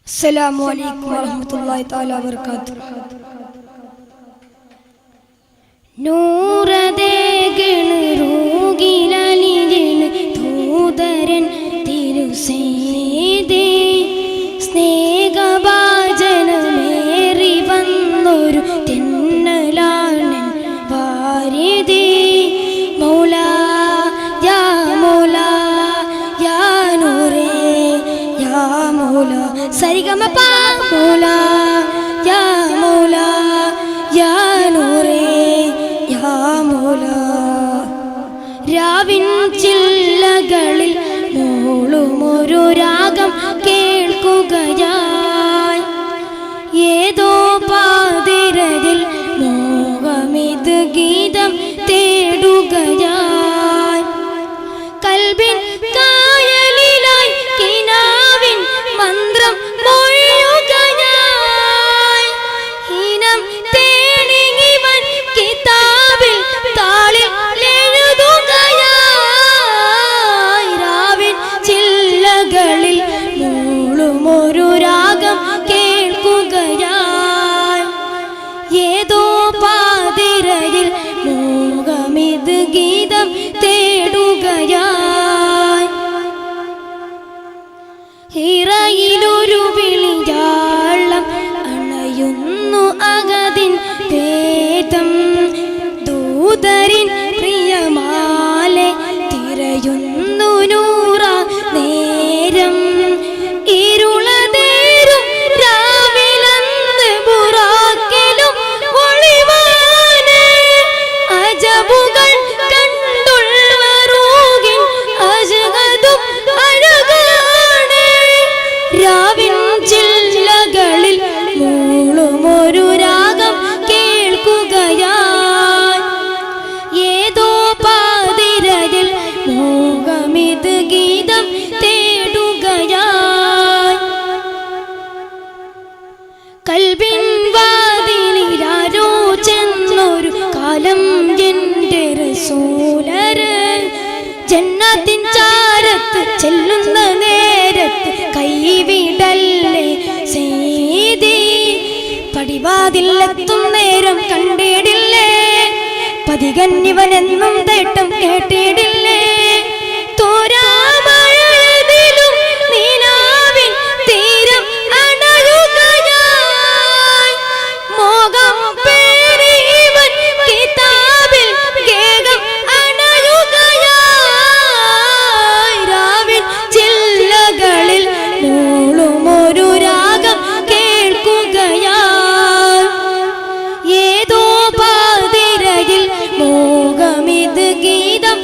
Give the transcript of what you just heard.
السلام عليكم ورحمة الله تعالى وبركاته. നൂറദേഗണ റോഗിലലിജന ദൂതരൻ തിരുസേദേ സ്നേഹഭാജനമേറി വന്നൊരു തെന്നലാണൻ വാരിദേ മൗലാ യാ മൗലാ യാ നൂറേ യാ മൗലാ സരിഗമപ മൗലാ യാ മൗലാ യാ നൂറേ യാ മൗലാ. രാവിൻ ചില്ലകളിൽ മൂളുമൊരു രാഗം കേൾക്കുകയായി, ഏതോ പാതിരയിൽ മോഹമിത് ഗീതം തേടുകയായി. കൽബിൻ കായലിലായി കിനാവിൻ മന്ത്രം മൊഴിയുകയായി. ഇനം തേടിങ്ങിവൻ കിതാബിൽ താളിൽ എഴുതുകയായി. രാവിൻ ചില്ലകളിൽ മൂളുമൊരു രാഗം കേൾക്കുകയായി, ഏതോ പാതിരയിൽ മോഹമിത് ഗീതം തേടുകയായി. ഹിറയിലൊരു വിളിയാളം അണയുന്നു അകതിൻ വേദം, ദൂതരിൻ പ്രിയമാലെ തിരയുന്നു നൂറ നേരം. ഇരുളതേരും രാവിലന്ന് ബുറാക്കിലും ഒളിവാന് അജബുകൾ കണ്ടുള്ളറൂകിൻ അജഗതും അഴകാണ്. രാവിൻ ചില്ലകളിൽ മൂളുമൊരു രാഗം കേൾക്കുകയായി, ഏതോ പാതിരയിൽ മോഹമിത് ഗീതം തേടുകയായി. കൽബിൻ വാതിലിലാരോ ചെന്നൊരു കാലം എൻ്റെ റസൂലര് ജന്നത്തിൻ ചാരത്ത് ചെല്ലുന്ന നേരത്ത് കൈവിടല്ലേ സീതി. പടിവാതിലെത്തും നേരം കണ്ടിടില്ലേ, പതികന്നിവനെന്നും തേട്ടം കേട്ടിടില്ലേ. തോരാമഴയതിലും നീനാവിൻ തീരം അണയുകയായി. മോഹം പേറിവൻ കിതാബിൽ കേകം അണയുകയായി. രാവിൻ ചില്ലകളിൽ മൂളുമൊരു രാഗം കേൾക്കുകയായി, ഏതോ പാതിരയിൽ മോഹമിത് ഗീതം